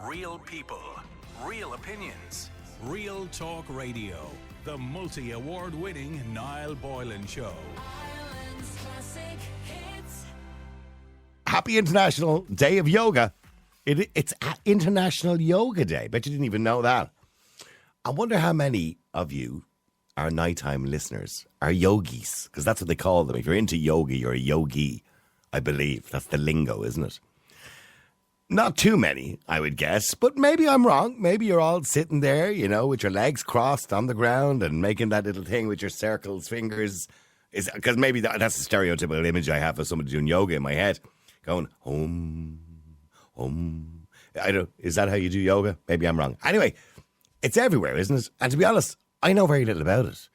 Real people, real opinions, real talk radio. The multi-award-winning Niall Boylan Show. Ireland's classic hits. Happy International Day of Yoga. It's International Yoga Day. Bet you didn't even know that. I wonder how many of you, our nighttime listeners, are yogis, because that's what they call them. If you're into yoga, you're a yogi, I believe. That's the lingo, isn't it? Not too many, I would guess, but maybe I'm wrong. Maybe you're all sitting there, you know, with your legs crossed on the ground and making that little thing with your circles, fingers. Because maybe that's the stereotypical image I have of somebody doing yoga in my head. Going, home. Is that how you do yoga? Maybe I'm wrong. Anyway, it's everywhere, isn't it? And to be honest, I know very little about it.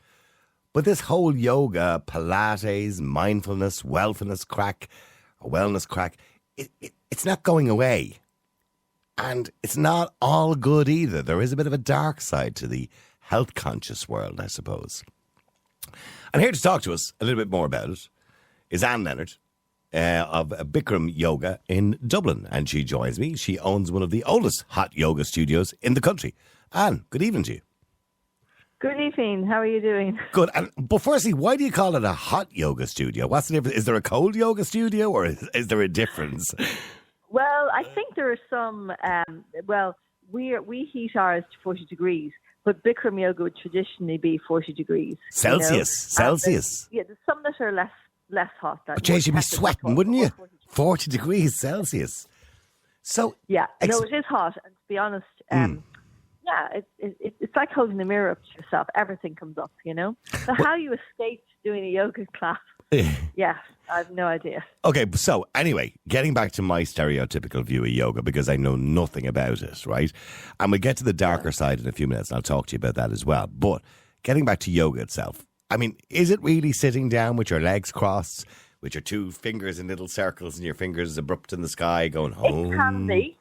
But this whole yoga, Pilates, mindfulness, wellness crack, it's not going away. And it's not all good either. There is a bit of a dark side to the health conscious world, I suppose. And here to talk to us a little bit more about it is Leonard of Bikram Yoga in Dublin. And she joins me. She owns one of the oldest hot yoga studios in the country. Anne, good evening to you. Good evening. How are you doing? Good. But firstly, why do you call it a hot yoga studio? What's the difference? Is there a cold yoga studio or is there a difference? Well, I think there are some, we heat ours to 40 degrees, but Bikram yoga would traditionally be 40 degrees. Celsius. You know? Celsius. There's some that are less hot. But Jay, you'd be sweating, wouldn't you? 40 degrees Celsius. So yeah, no, it is hot. And to be honest, it's like holding a mirror up to yourself. Everything comes up, you know. So how you escaped doing a yoga class? Yeah, I have no idea. Okay, so anyway, getting back to my stereotypical view of yoga, because I know nothing about it, right? And we'll get to the darker side in a few minutes, and I'll talk to you about that as well. But getting back to yoga itself, I mean, is it really sitting down with your legs crossed, with your two fingers in little circles and your fingers abrupt in the sky going home? It can be.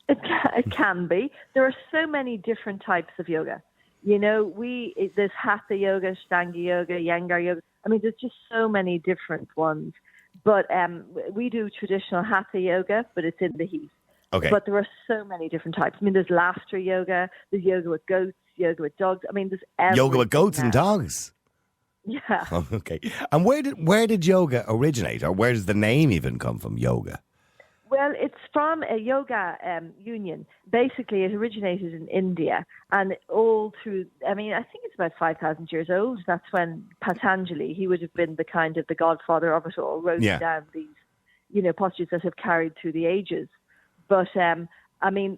It can be. There are so many different types of yoga. You know, there's Hatha yoga, Ashtanga yoga, Iyengar yoga. I mean, there's just so many different ones. But we do traditional Hatha yoga, but it's in the heat. Okay. But there are so many different types. I mean, there's laughter yoga, there's yoga with goats, yoga with dogs. I mean, there's everything. Yoga with goats and dogs? Yeah. Oh, okay. And where did yoga originate, or where does the name even come from, yoga? Well, it's from a yoga union. Basically, it originated in India, and all through, I mean, I think it's about 5,000 years old. That's when Patanjali, he would have been the godfather of it all, wrote down these, postures that have carried through the ages. But, I mean,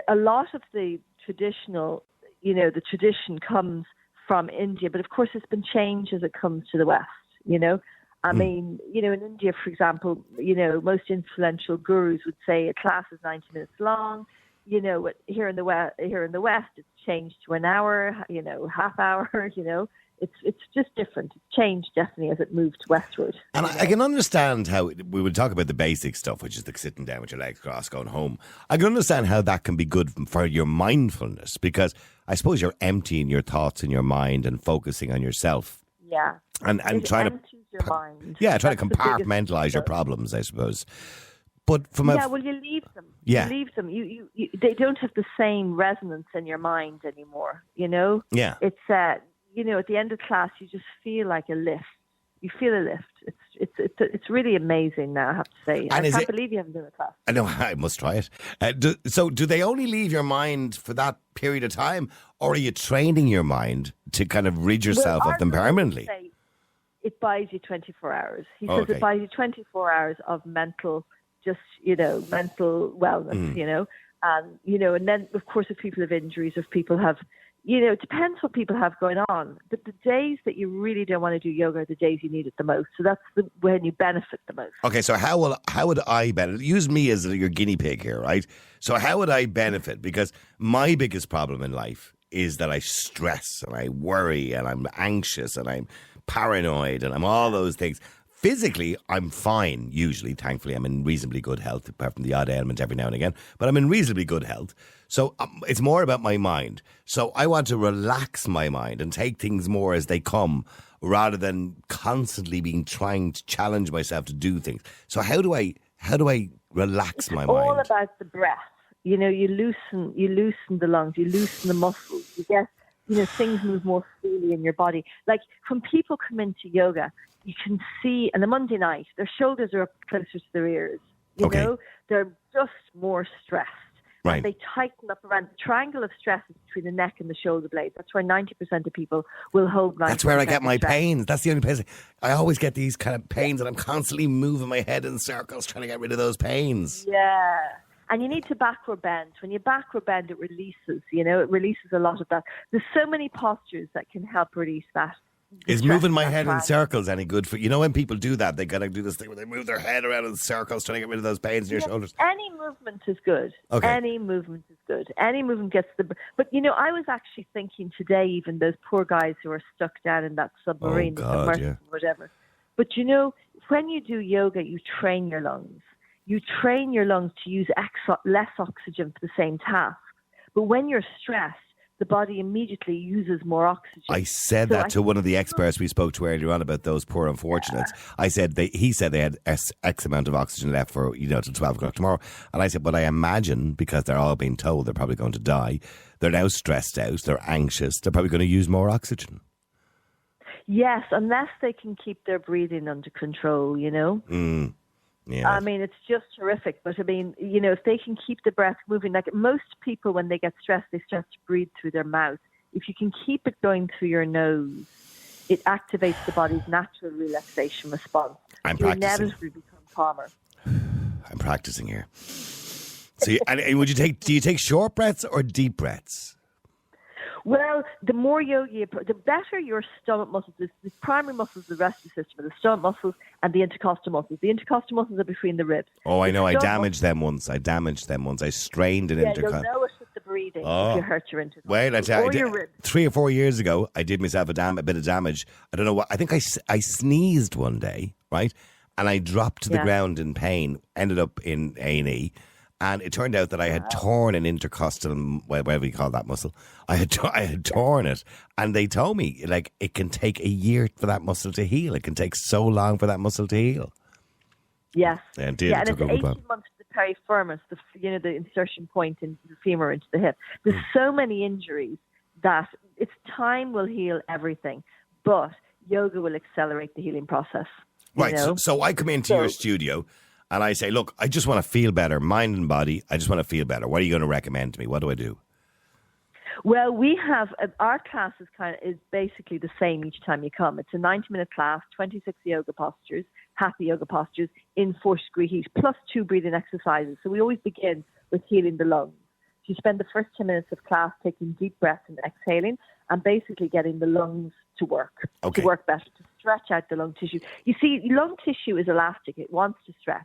a lot of the traditional, the tradition comes from India, but of course it's been changed as it comes to the West, I mean, in India, for example, most influential gurus would say a class is 90 minutes long. Here in the West, it's changed to an hour, half hour. It's just different. It's changed definitely as it moved westward. And I can understand how we would talk about the basic stuff, which is the sitting down with your legs crossed, going home. I can understand how that can be good for your mindfulness, because I suppose you're emptying your thoughts in your mind and focusing on yourself. Yeah. And trying to your mind. Yeah, try to compartmentalize your problems, I suppose. But well, you leave them. Yeah. You leave them. You they don't have the same resonance in your mind anymore. Yeah. It's at the end of class, you just feel like a lift. You feel a lift. It's really amazing now, I have to say. And I can't believe you haven't done a class. I know, I must try it. Do they only leave your mind for that period of time, or are you training your mind to kind of rid yourself of them permanently? It buys you 24 hours. He says it buys you 24 hours of mental wellness, and then, of course, if people have injuries, if people have, it depends what people have going on. But the days that you really don't want to do yoga are the days you need it the most. So that's when you benefit the most. Okay, so how would I benefit? Use me as your guinea pig here, right? So how would I benefit? Because my biggest problem in life is that I stress and I worry and I'm anxious and I'm paranoid and I'm all those things. Physically, I'm fine, usually. Thankfully, I'm in reasonably good health, apart from the odd ailment every now and again. But I'm in reasonably good health. So it's more about my mind. So I want to relax my mind and take things more as they come, rather than constantly trying to challenge myself to do things. So how do I relax my mind? It's all about the breath. You know, you loosen the lungs, you loosen the muscles. You get, things move more freely in your body. Like when people come into yoga, you can see, on a Monday night, their shoulders are up closer to their ears. You know, they're just more stressed. Right. And they tighten up around the triangle of stress is between the neck and the shoulder blades. That's where 90% of people will hold 90%. That's where I get my stress. pains. That's the only place. I always get these kind of pains, and I'm constantly moving my head in circles trying to get rid of those pains. Yeah. And you need to backward bend. When you backward bend, it releases, it releases a lot of that. There's so many postures that can help release that. Is moving my head in circles any good for, when people do that, they kind of do this thing where they move their head around in circles trying to get rid of those pains in your shoulders? Any movement is good. Okay. Any movement is good. Any movement gets the... But, I was actually thinking today, even those poor guys who are stuck down in that submarine, whatever. But, when you do yoga, you train your lungs. You train your lungs to use less oxygen for the same task. But when you're stressed, the body immediately uses more oxygen. I said that to one of the experts we spoke to earlier on about those poor unfortunates. I said he said they had X amount of oxygen left for till 12 o'clock tomorrow, and I said, but I imagine because they're all being told they're probably going to die, they're now stressed out, they're anxious, they're probably going to use more oxygen. Yes, unless they can keep their breathing under control. Yeah. I mean, it's just terrific. But I mean, if they can keep the breath moving, like most people, when they get stressed, they start to breathe through their mouth. If you can keep it going through your nose, it activates the body's natural relaxation response. I'm you practicing. inevitably become calmer. I'm practicing here. So, do you take short breaths or deep breaths? Well, the more yoga, the better your stomach muscles. The primary muscles of the respiratory system are the stomach muscles and the intercostal muscles. The intercostal muscles are between the ribs. Oh, I know. I damaged them once. I strained an intercostal. You'll know it with the breathing if you hurt your intercostal. Wait, I tell you, your ribs. 3 or 4 years ago, I did myself a bit of damage. I don't know what. I think I sneezed one day, right? And I dropped to the ground in pain, ended up in A&E. And it turned out that I had torn an intercostal, whatever you call that muscle. I had torn it. And they told me, it can take a year for that muscle to heal. It can take so long for that muscle to heal. Yes. And it's 18 months to the piriformis, the insertion point in the femur into the hip. There's so many injuries that time will heal everything. But yoga will accelerate the healing process. Right. So I come into your studio and I say, look, I just want to feel better, mind and body. I just want to feel better. What are you going to recommend to me? What do I do? Well, we have, our class is basically the same each time you come. It's a 90-minute class, 26 yoga postures, happy yoga postures in 40-degree heat, plus 2 breathing exercises. So we always begin with healing the lungs. So you spend the first 10 minutes of class taking deep breaths and exhaling and basically getting the lungs to work better, to stretch out the lung tissue. You see, lung tissue is elastic. It wants to stretch.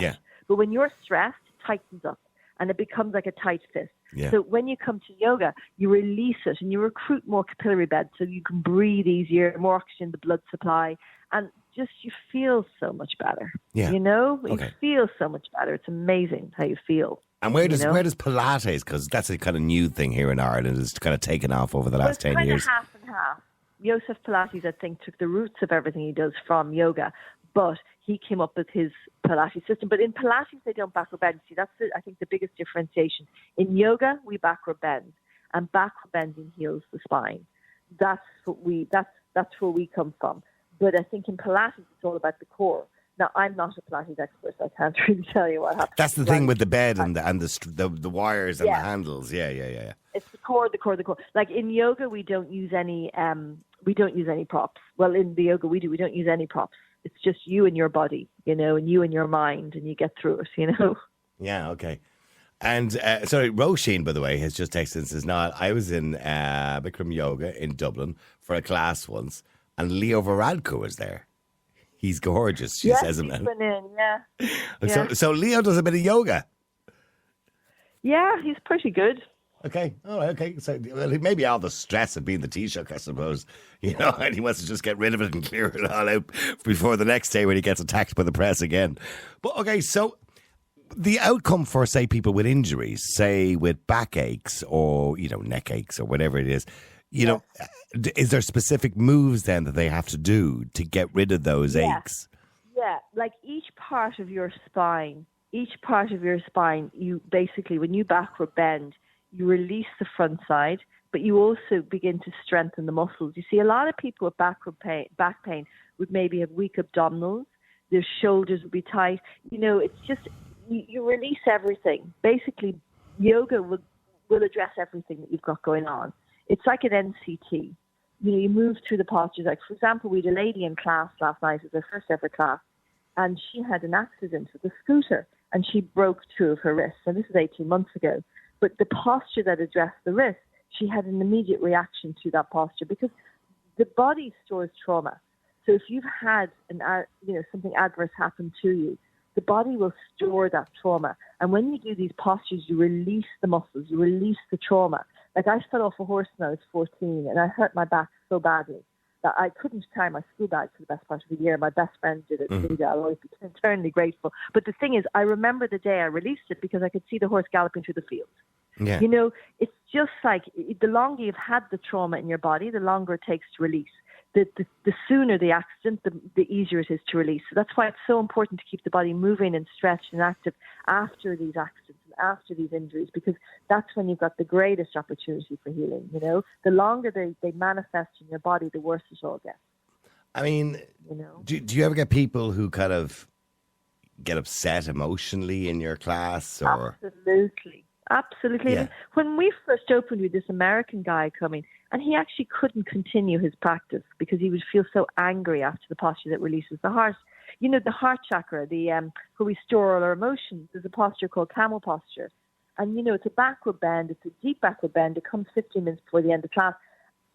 Yeah. But when you're stressed, it tightens up and it becomes like a tight fist. Yeah. So when you come to yoga, you release it and you recruit more capillary bed so you can breathe easier, more oxygen in the blood supply, and just you feel so much better. Yeah. You feel so much better. It's amazing how you feel. And where does Pilates, because that's a kind of new thing here in Ireland, it's kind of taken off over the last 10 years. It's half and half. Joseph Pilates, I think, took the roots of everything he does from yoga, but he came up with his Pilates system. But in Pilates, they don't backward bend. See, that's I think the biggest differentiation. In yoga, we backward bend, and backward bending heals the spine. That's where we come from. But I think in Pilates, it's all about the core. Now, I'm not a Pilates expert, so I can't really tell you what happens. That's the thing with the bed and the wires and the handles. Yeah. It's the core. Like in yoga, we don't use any props. Well, in the yoga we do. We don't use any props. It's just you and your body, and you and your mind, and you get through it, Yeah, okay. And sorry, Roisin, by the way, has just texted and says, "No, I was in Bikram yoga in Dublin for a class once, and Leo Varadkar was there. He's gorgeous," she says. He's been in, yeah. So Leo does a bit of yoga. Yeah, he's pretty good. Okay, all right, okay. So maybe all the stress of being the Taoiseach, I suppose, and he wants to just get rid of it and clear it all out before the next day when he gets attacked by the press again. But okay, so the outcome for, say, people with injuries, say with backaches or, neck aches or whatever it is, is there specific moves then that they have to do to get rid of those aches? Yeah, like each part of your spine each part of your spine, you basically, when you backward bend, you release the front side, but you also begin to strengthen the muscles. You see, a lot of people with back pain would maybe have weak abdominals. Their shoulders would be tight. It's just, you release everything. Basically, yoga will address everything that you've got going on. It's like an NCT. You move through the postures. Like, for example, we had a lady in class last night. It was her first ever class. And she had an accident with a scooter. And she broke two of her wrists. And this was 18 months ago. But the posture that addressed the wrist, she had an immediate reaction to that posture because the body stores trauma. So if you've had something adverse happen to you, the body will store that trauma. And when you do these postures, you release the muscles, you release the trauma. Like, I fell off a horse when I was 14 and I hurt my back so badly that I couldn't carry my school bag for the best part of the year. My best friend did it. I'll always be eternally grateful. But the thing is, I remember the day I released it because I could see the horse galloping through the field. Yeah. It's just like the longer you've had the trauma in your body, the longer it takes to release. The sooner the accident, the easier it is to release. So that's why it's so important to keep the body moving and stretched and active after these accidents and after these injuries, because that's when you've got the greatest opportunity for healing. The longer they manifest in your body, the worse it all gets. I mean, do you ever get people who kind of get upset emotionally in your class? Or Absolutely. Yeah. When we first opened with this American guy coming, and he actually couldn't continue his practice because he would feel so angry after the posture that releases the heart. The heart chakra, where we store all our emotions, there's a posture called camel posture. And, it's a backward bend. It's a deep backward bend. It comes 15 minutes before the end of class.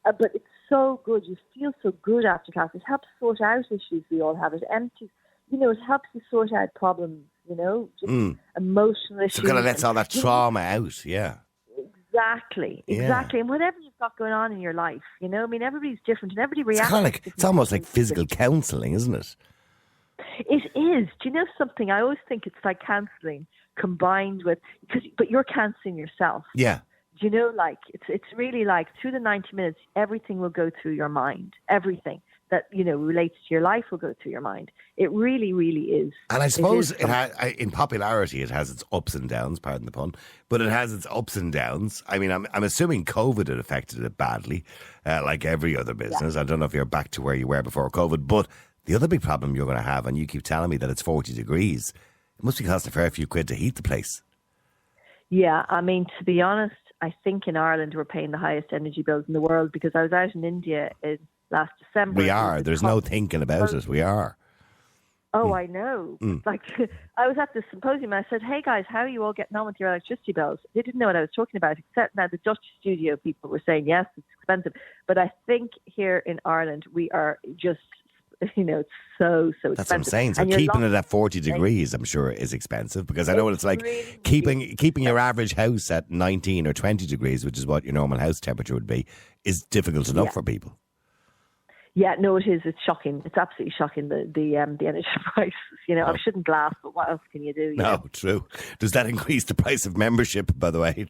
But it's so good. You feel so good after class. It helps sort out issues we all have. It empties, it helps you sort out problems, just emotional issues. So kind of lets all that trauma out, yeah. Exactly. And whatever you've got going on in your life, everybody's different and everybody reacts. It's almost like physical counselling, isn't it? It is. Do you know something? I always think it's like counselling combined with, but you're counselling yourself. Yeah. Do you know, it's really like through the 90 minutes, everything will go through your mind. Everything that, relates to your life will go through your mind. It really, really is. And I suppose in popularity, it has its ups and downs, pardon the pun, but it has its ups and downs. I mean, I'm assuming COVID had affected it badly, like every other business. Yeah. I don't know if you're back to where you were before COVID, but the other big problem you're going to have, and you keep telling me that it's 40 degrees, it must be costing a fair few quid to heat the place. Yeah, I mean, to be honest, I think in Ireland we're paying the highest energy bills in the world because I was out in India last December. We are. There's no thinking about it. We are. Oh, I know. Like, I was at this symposium and I said, hey guys, how are you all getting on with your electricity bills? They didn't know what I was talking about, except now the Dutch studio people were saying, yes, it's expensive. But I think here in Ireland, we are just, it's so expensive. That's what I'm saying. So keeping it at 40 degrees, I'm sure, is expensive because I know what it's like really, keeping your average house at 19 or 20 degrees, which is what your normal house temperature would be, is difficult enough for people. Yeah, no, it is. It's shocking. It's absolutely shocking, the energy prices. I shouldn't laugh, but what else can you do? No, true. Does that increase the price of membership, by the way?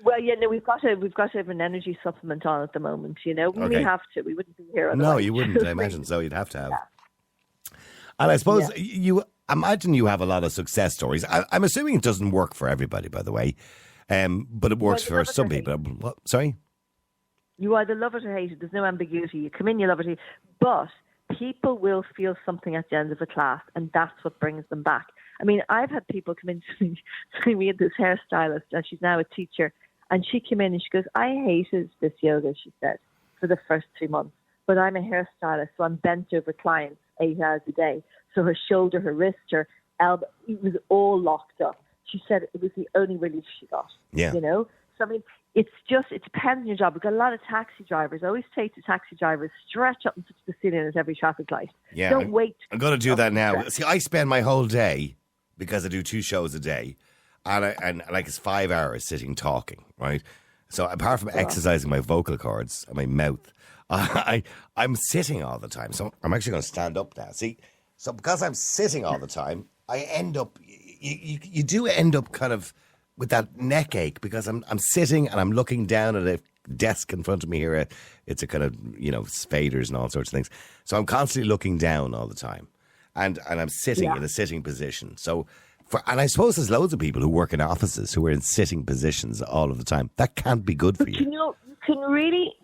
Well, yeah, no, we've got to have an energy supplement on at the moment, We have to. We wouldn't be here otherwise. No, you wouldn't. I imagine so. You'd have to have. Yeah. And I suppose you imagine you have a lot of success stories. I'm assuming it doesn't work for everybody, by the way, but it works for some people. What? Sorry? You either love it or hate it. There's no ambiguity. You come in, you love it. But people will feel something at the end of a class, and that's what brings them back. I mean, I've had people come in to me. We had this hairstylist, and she's now a teacher. And she came in and she goes, I hated this yoga, she said, for the first 2 months. But I'm a hairstylist, so I'm bent over clients 8 hours a day. So her shoulder, her wrist, her elbow, it was all locked up. She said it was the only relief she got. Yeah. So, I mean, it depends on your job. We've got a lot of taxi drivers. I always say to taxi drivers, stretch up and touch the ceiling at every traffic light. Yeah, Don't wait. I'm going to do that now. See, I spend my whole day, because I do 2 shows a day, and it's 5 hours sitting talking, right? So apart from exercising my vocal cords and my mouth, I'm sitting all the time. So I'm actually going to stand up now. See, so because I'm sitting all the time, I end up, you do end up kind of with that neck ache because I'm sitting and I'm looking down at a desk in front of me here. It's a kind of, faders and all sorts of things. So I'm constantly looking down all the time. And I'm sitting in a sitting position. So And I suppose there's loads of people who work in offices who are in sitting positions all of the time. That can't be good for But you. you know, you can really,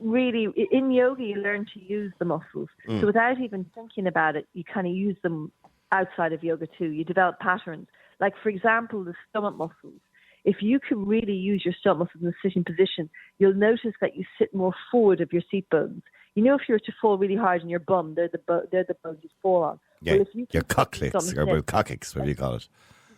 in yoga, you learn to use the muscles. So without even thinking about it, you kind of use them outside of yoga too. You develop patterns. Like, for example, the stomach muscles. If you can really use your stomach muscles in the sitting position, you'll notice that you sit more forward of your seat bones. You know, if you were to fall really hard on your bum, they're the bones you fall on. Yeah, Well, if you your can coccyx, or coccyx, whatever you call it.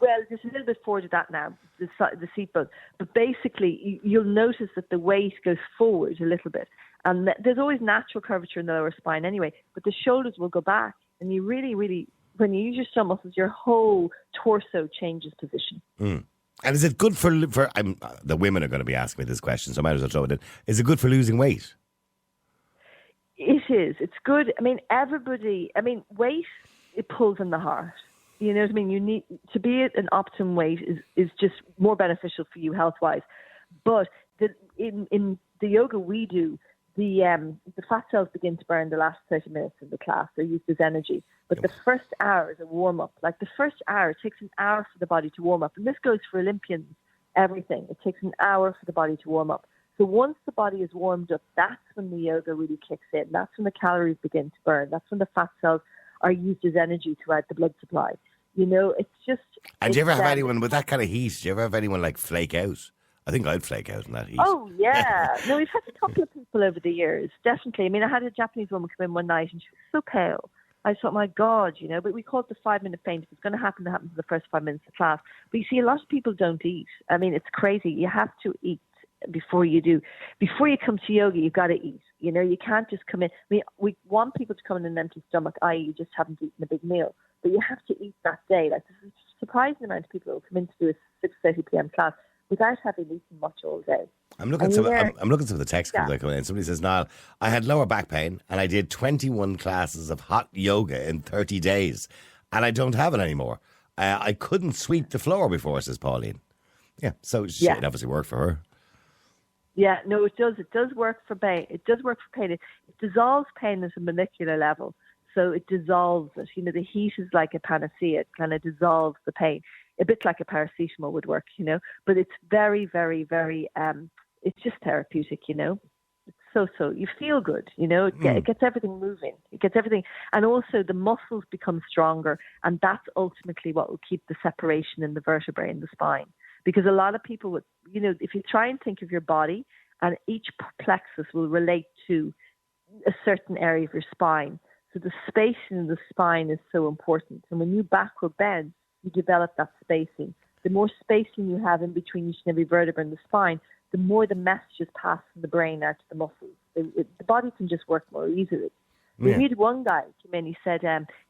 well, there's a little bit forward of that now, the seat bone. But basically, you'll notice that the weight goes forward a little bit. And there's always natural curvature in the lower spine anyway, but the shoulders will go back. And you really, really, when you use your stomach muscles, your whole torso changes position. And is it good for the women are going to be asking me this question, so I might as well throw it in. Is it good for losing weight? It is. It's good. I mean, weight, it pulls in the heart. You know what I mean? You need to be at an optimum weight is just more beneficial for you health-wise. But in the yoga we do, the fat cells begin to burn the last 30 minutes of the class. They're used as energy. But the first hour is a warm-up. Like the first hour, it takes an hour for the body to warm up. And this goes for Olympians, everything. It takes an hour for the body to warm up. So once the body is warmed up, that's when the yoga really kicks in. That's when the calories begin to burn. That's when the fat cells are used as energy throughout the blood supply. You know, it's just... And do you ever have anyone with that kind of heat? Do you ever have anyone like flake out? I think I'd flake out in that heat. Oh, yeah. No, we've had a couple of people over the years, definitely. I mean, I had a Japanese woman come in one night and she was so pale. I thought, my God, you know, but we call it the 5-minute faint. If it's going to happen in the first 5 minutes of class. But you see, a lot of people don't eat. I mean, it's crazy. You have to eat before you do. Before you come to yoga, you've got to eat. You know, you can't just come in. I mean, we want people to come in an empty stomach, i.e. you just haven't eaten a big meal. But you have to eat that day. Like, there's a surprising amount of people who come in to do a 6:30 p.m. class without having eaten much all day. I'm looking at some of the texts that come in. Somebody says, Niall, I had lower back pain and I did 21 classes of hot yoga in 30 days and I don't have it anymore. I couldn't sweep the floor before, says Pauline. Yeah, so it obviously worked for her. Yeah, no, it does. It does work for pain. It does work for pain. It dissolves pain at a molecular level. So it dissolves it. You know, the heat is like a panacea. It kind of dissolves the pain. A bit like a paracetamol would work, you know. But it's very, very, very, it's just therapeutic, you know. It's so, you feel good, you know. It gets everything moving. It gets everything. And also the muscles become stronger. And that's ultimately what will keep the separation in the vertebrae in the spine. Because a lot of people would, you know, if you try and think of your body and each plexus will relate to a certain area of your spine. So the spacing in the spine is so important. And when you backward bend, you develop that spacing. The more spacing you have in between each and every vertebra in the spine, the more the messages pass from the brain out to the muscles. The body can just work more easily. We had one guy came in, he said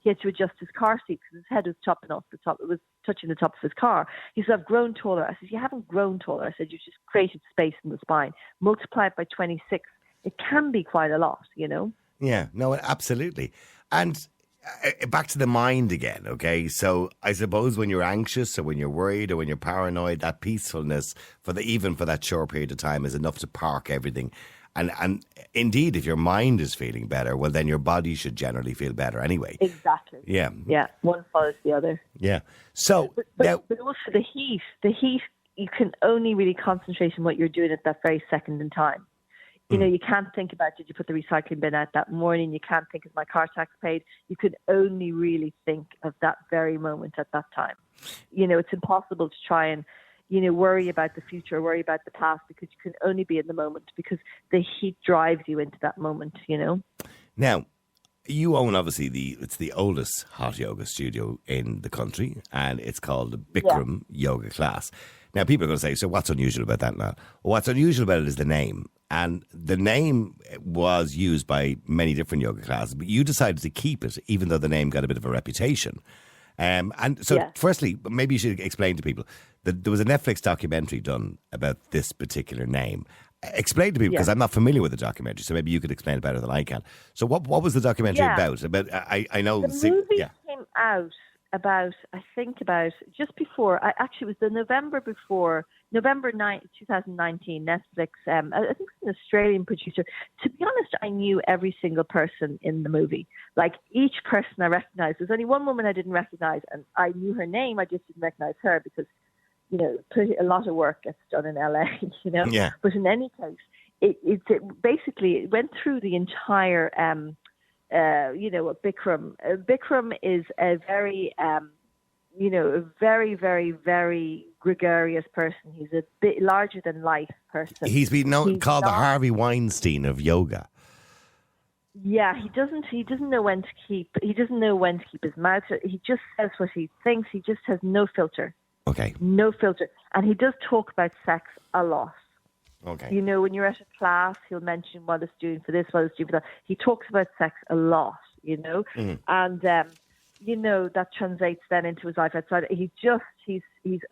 he had to adjust his car seat because his head was chopping off the top. It was touching the top of his car. He said, I've grown taller. I said, you haven't grown taller. I said, you just created space in the spine. Multiply it by 26. It can be quite a lot, you know? Yeah, no, absolutely. And back to the mind again, okay? So I suppose when you're anxious or when you're worried or when you're paranoid, that peacefulness even for that short period of time is enough to park everything. And indeed, if your mind is feeling better, well, then your body should generally feel better anyway. Exactly. Yeah. Yeah, one follows the other. Yeah. So, but also the heat, you can only really concentrate on what you're doing at that very second in time. You know, you can't think about, did you put the recycling bin out that morning? You can't think, is my car tax paid? You can only really think of that very moment at that time. You know, it's impossible to try and, you know, worry about the future, worry about the past, because you can only be in the moment because the heat drives you into that moment, you know. Now, you own, obviously, it's the oldest hot yoga studio in the country, and it's called the Bikram yoga class. Now, people are going to say, so what's unusual about that now? Well, what's unusual about it is the name. And the name was used by many different yoga classes, but you decided to keep it, even though the name got a bit of a reputation. And so, firstly, maybe you should explain to people that there was a Netflix documentary done about this particular name. Explain to people, because I'm not familiar with the documentary, so maybe you could explain it better than I can. So what was the documentary about? I know the movie came out about just before, actually it was the November November 9th, 2019, Netflix, I think it's an Australian producer. To be honest, I knew every single person in the movie. Like, each person I recognized. There's only one woman I didn't recognize, and I knew her name. I just didn't recognize her because, a lot of work gets done in LA, Yeah. But in any case, it basically went through the entire, Bikram. Bikram is a very, a very, very, very gregarious person. He's a bit larger than life person. He's been called the Harvey Weinstein of yoga. Yeah, he doesn't know when to keep his mouth shut. He just says what he thinks. He just has no filter. Okay. No filter. And he does talk about sex a lot. Okay. When you're at a class, he'll mention what it's doing for this, what it's doing for that. He talks about sex a lot, and that translates then into his life outside. He's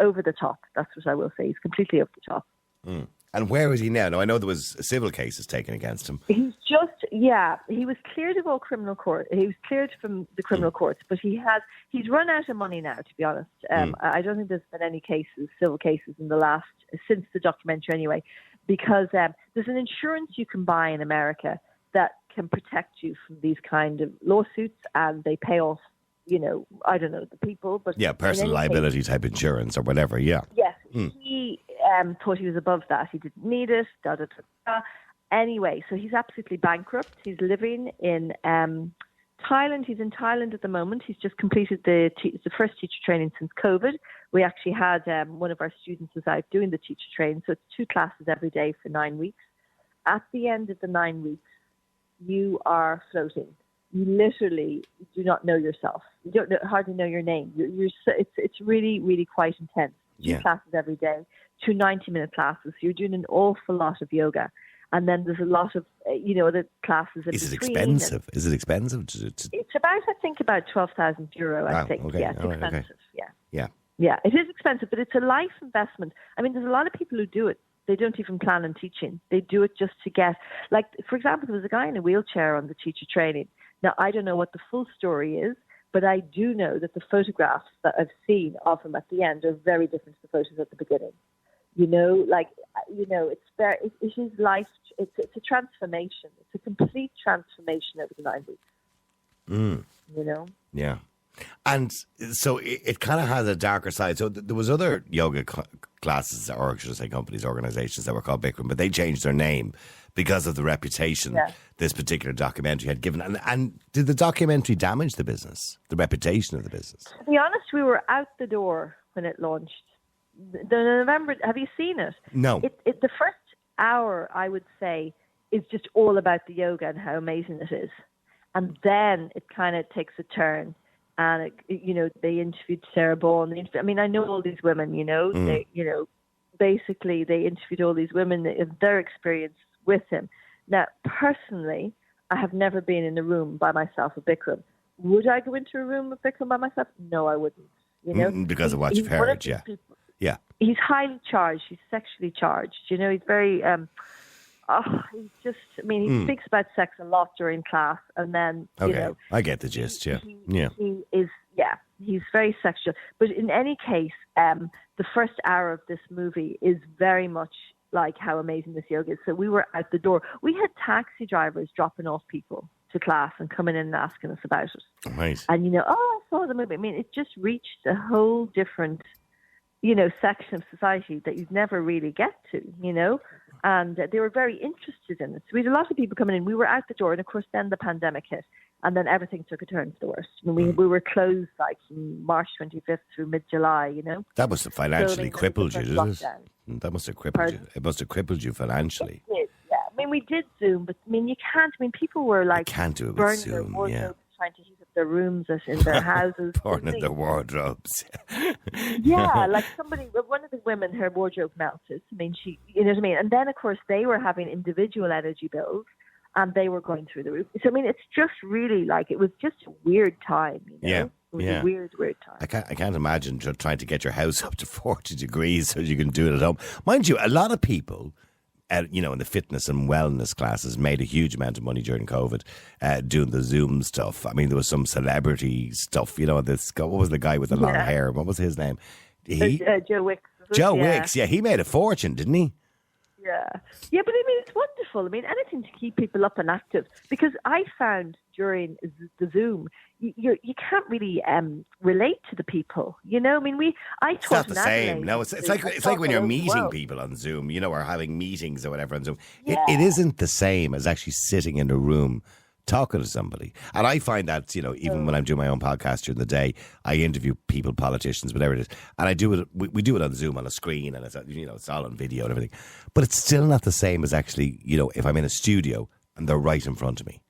over the top. That's what I will say. He's completely over the top. Mm. And where is he now? Now, I know there was civil cases taken against him. He was cleared of all criminal court. He was cleared from the criminal courts, but he's run out of money now, to be honest. I don't think there's been any civil cases since the documentary anyway, because there's an insurance you can buy in America that can protect you from these kind of lawsuits, and they pay off, I don't know, the people. But yeah, personal liability type insurance or whatever, yeah. Yes, he thought he was above that. He didn't need it, Anyway, so he's absolutely bankrupt. He's living in Thailand. He's in Thailand at the moment. He's just completed the first teacher training since COVID. We actually had one of our students was out doing the teacher training. So it's 2 classes every day for 9 weeks. At the end of the 9 weeks, you are floating. You literally do not know yourself. You don't hardly know your name. It's really, really quite intense. 2 classes every day, 2 90-minute classes. So you're doing an awful lot of yoga. And then there's a lot of, other classes in between. Is it expensive? Is it expensive? It's about 12,000 euro, I think. Okay. Yeah, it's expensive. Okay. Yeah. Yeah, it is expensive, but it's a life investment. I mean, there's a lot of people who do it. They don't even plan on teaching. They do it just to get, like, for example, there was a guy in a wheelchair on the teacher training. Now, I don't know what the full story is, but I do know that the photographs that I've seen of him at the end are very different to the photos at the beginning. It is life. It's a transformation. It's a complete transformation over the 9 weeks. Yeah. And so it kind of has a darker side. So there was other yoga classes, or should I say companies, organisations that were called Bikram, but they changed their name because of the reputation this particular documentary had given. And did the documentary damage the business, the reputation of the business? To be honest, we were out the door when it launched. The November, have you seen it? No. The first hour, I would say, is just all about the yoga and how amazing it is. And then it kind of takes a turn. And, they interviewed Sarah Vaughan. I know all these women, basically they interviewed all these women, their experience with him. Now, personally, I have never been in a room by myself with Bikram. Would I go into a room with Bikram by myself? No, I wouldn't. Because of what you've heard, yeah. Yeah. He's highly charged. He's sexually charged. He's very... he speaks about sex a lot during class, and then I get the gist. Yeah, he's very sexual. But in any case, the first hour of this movie is very much like how amazing this yoga is. So we were out the door. We had taxi drivers dropping off people to class and coming in and asking us about it. Right. And I saw the movie. I mean, it just reached a whole different, section of society that you'd never really get to, And they were very interested in it. So we had a lot of people coming in. We were out the door, and of course, then the pandemic hit, and then everything took a turn for the worst. We were closed from March 25th through mid-July. That must have financially crippled you, didn't it? That must have crippled you. It must have crippled you financially. It did, yeah. We did Zoom, but you can't. People were like, you can't do it with burning Zoom, their wardrobes, trying to heat up their rooms in their houses, burning their wardrobes. Yeah, like one of the women, her wardrobe melted. She, you know what I mean? And then, of course, they were having individual energy bills, and they were going through the roof. So, it's just really it was just a weird time, Yeah. It was a weird time. I can't imagine trying to get your house up to 40 degrees so you can do it at home. Mind you, a lot of people, in the fitness and wellness classes, made a huge amount of money during COVID doing the Zoom stuff. There was some celebrity stuff. What was the guy with the long hair? What was his name? Joe Wicks Joe Yeah. Wicks, yeah, he made a fortune, didn't he? Yeah. Yeah, but I mean, it's wonderful. I mean, anything to keep people up and active. Because I found during the Zoom, you can't really relate to the people. You know, I mean, I It's taught not the in same. Adelaide. No, it's like when you're meeting people on Zoom, or having meetings or whatever on Zoom. It isn't the same as actually sitting in a room talking to somebody. And I find that, even when I'm doing my own podcast during the day, I interview people, politicians, whatever it is. And I do it, we do it on Zoom on a screen, and it's all on video and everything. But it's still not the same as actually, if I'm in a studio and they're right in front of me.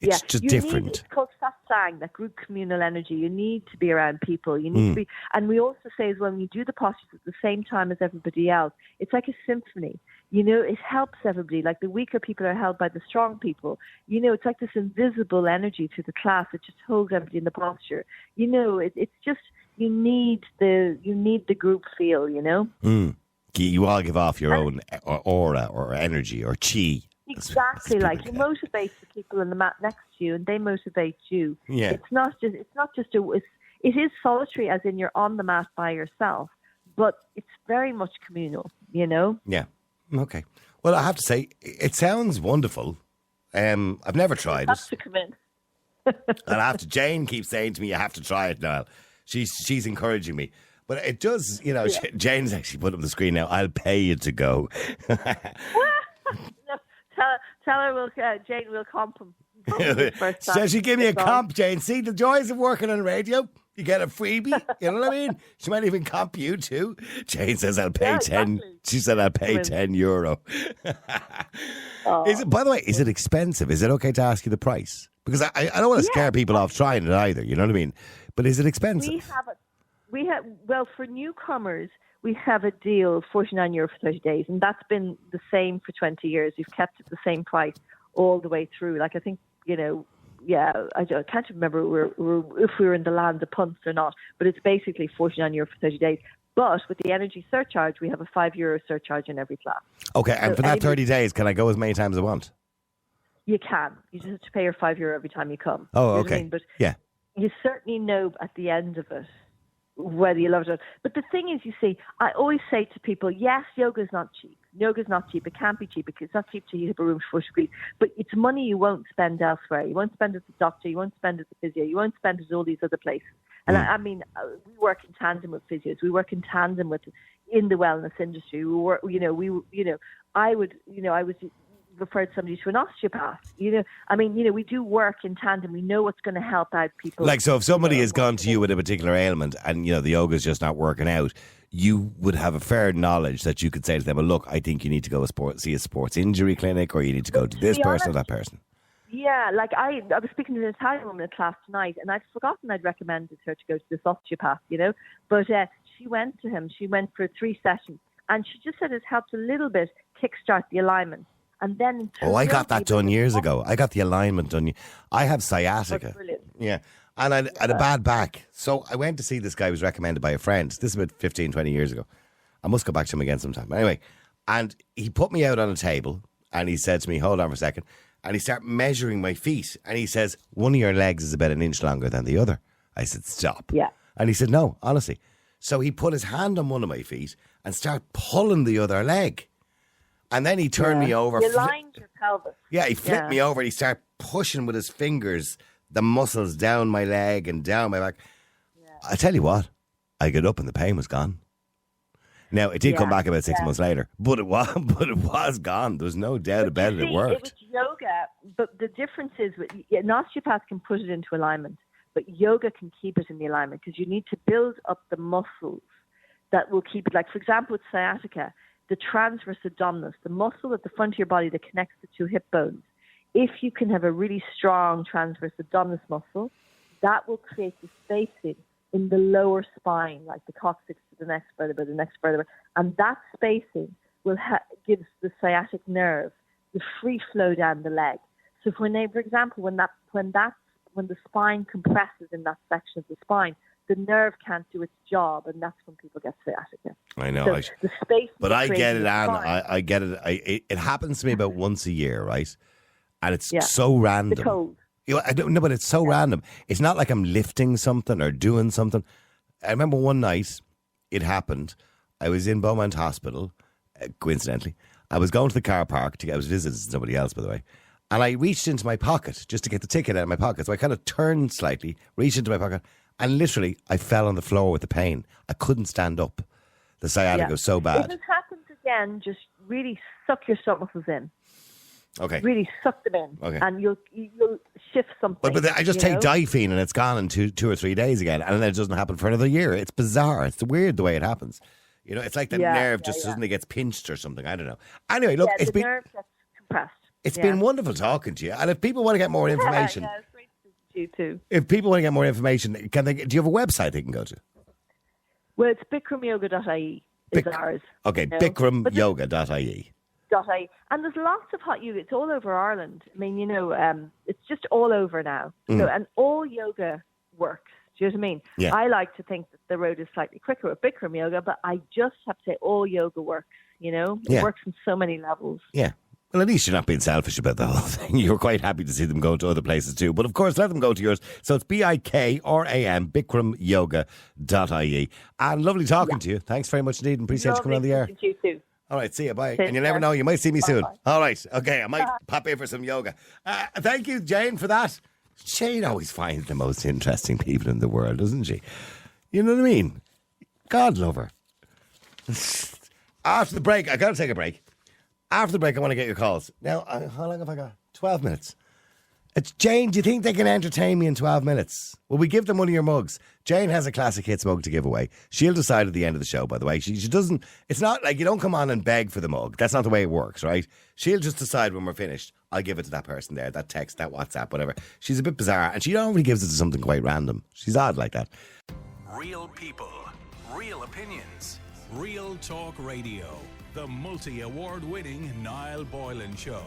It's just different. It's called satsang, that group communal energy. You need to be around people. You need to be, and we also say as well, when you do the postures at the same time as everybody else, it's like a symphony. It helps everybody. Like the weaker people are held by the strong people. It's like this invisible energy to the class that just holds everybody in the posture. It's just you need the group feel. You all give off your own aura or energy or chi. Exactly, like you motivate the people on the mat next to you, and they motivate you. Yeah, it is solitary, as in you're on the mat by yourself, but it's very much communal. Yeah. Okay. Well, I have to say, it sounds wonderful. I've never tried it. To come in. And Jane keeps saying to me, "You have to try it, Niall." She's encouraging me. But it does, Jane's actually put up the screen now. I'll pay you to go. No, tell her Jane will comp him. So she give me a comp, Jane. See the joys of working on radio. You get a freebie. You know what I mean? She might even comp you too. Jane says I'll pay 10. Exactly. She said I'll pay €10. By the way, is it expensive? Is it okay to ask you the price? Because I don't want to scare people off trying it either. You know what I mean? But is it expensive? Well, for newcomers, we have a deal, €49 for 30 days, and that's been the same for 20 years. We've kept it the same price all the way through. Like, I think, I can't remember if we were in the land of punts or not, but it's basically €49 for 30 days. But with the energy surcharge, we have a €5 surcharge in every class. Okay, and for that 30 days, can I go as many times as I want? You can. You just have to pay your €5 every time you come. Oh, you know okay. what I mean? But yeah. You certainly know at the end of it whether you love it or not. But the thing is, you see, I always say to people, yes, yoga is not cheap. Yoga is not cheap. It can't be cheap because it's not cheap to heat up a room for 4 degrees. But it's money you won't spend elsewhere. You won't spend it at the doctor. You won't spend it at the physio. You won't spend it at all these other places. And I mean, we work in tandem with physios. We work in tandem with in the wellness industry. We work, I would refer somebody to an osteopath. We do work in tandem. We know what's going to help out people. Like, so if somebody has gone to you with a particular ailment and, the yoga is just not working out, you would have a fair knowledge that you could say to them, well, look, I think you need to go see a sports injury clinic, or you need to go to this person or that person. Yeah, like I was speaking to an Italian woman in class tonight, and I'd forgotten I'd recommended her to go to this osteopath, But she went to him. She went for 3 sessions, and she just said it helped a little bit kickstart the alignment. And then I got that done years ago. I got the alignment done. I have sciatica. That's brilliant. Yeah. And I had a bad back. So I went to see this guy who was recommended by a friend. This is about 15, 20 years ago. I must go back to him again sometime. Anyway, and he put me out on a table and he said to me, hold on for a second. And he started measuring my feet. And he says, one of your legs is about an inch longer than the other. I said, stop. Yeah. And he said, no, honestly. So he put his hand on one of my feet and started pulling the other leg. And then he turned me over. You lined your pelvis. Yeah, he flipped me over and he started pushing with his fingers the muscles down my leg and down my back. Yeah. I tell you what, I got up and the pain was gone. Now, it did come back about 6 months later, but it was gone. There's no doubt about it. It worked. It was yoga, but the difference is an osteopath can put it into alignment, but yoga can keep it in the alignment because you need to build up the muscles that will keep it. Like, for example, with sciatica, the transverse abdominis, the muscle at the front of your body that connects the 2 hip bones. If you can have a really strong transverse abdominis muscle, that will create the spacing in the lower spine, like the coccyx to the next vertebra, and that spacing will gives the sciatic nerve the free flow down the leg. So, for example, when the spine compresses in that section of the spine, the nerve can't do its job, and that's when people get sciatica. I know. So the space, but I get it, Anne. I get it. It happens to me about once a year, right? And it's so random. The cold. I don't know, but it's so random. It's not like I'm lifting something or doing something. I remember one night it happened. I was in Beaumont Hospital, coincidentally. I was going to the car park. I was visiting somebody else, by the way. And I reached into my pocket just to get the ticket out of my pocket. So I kind of turned slightly, reached into my pocket, and literally I fell on the floor with the pain. I couldn't stand up. The sciatica was so bad. If it happens again, just really suck your stomachs in. Okay. Really suck them in. Okay. And you'll shift something. But I just take Diphene and it's gone in two or 3 days again. And then it doesn't happen for another year. It's bizarre. It's weird the way it happens. You know, it's like the nerve just suddenly gets pinched or something. I don't know. Anyway, look, the nerve gets compressed. It's been wonderful talking to you. And if people want to get more information, it's great to see you too. If people want to get more information, do you have a website they can go to? Well, it's bikramyoga.ie is ours. Okay, bikramyoga.ie. And there's lots of hot yoga. It's all over Ireland. I mean, it's just all over now. So, and all yoga works. Do you know what I mean? Yeah. I like to think that the road is slightly quicker with Bikram yoga, but I just have to say all yoga works. It works on so many levels. Yeah. Well, at least you're not being selfish about the whole thing. You're quite happy to see them go to other places too. But of course, let them go to yours. So it's BIKRAM, bikramyoga.ie. And lovely talking to you. Thanks very much indeed and appreciate you coming on the air. You too. All right, see you, bye. And you never know, you might see me soon. Bye. All right, okay, I might pop in for some yoga. Thank you, Jane, for that. Jane always finds the most interesting people in the world, doesn't she? You know what I mean? God love her. After the break, I got to take a break. After the break, I want to get your calls. Now, how long have I got? 12 minutes. It's Jane, do you think they can entertain me in 12 minutes? Will we give them one of your mugs? Jane has a classic hits mug to give away. She'll decide at the end of the show, by the way. She doesn't, it's not like you don't come on and beg for the mug. That's not the way it works, right? She'll just decide when we're finished. I'll give it to that person there, that text, that WhatsApp, whatever. She's a bit bizarre and she normally gives it to something quite random. She's odd like that. Real people, real opinions, real talk radio. The multi-award winning Niall Boylan Show.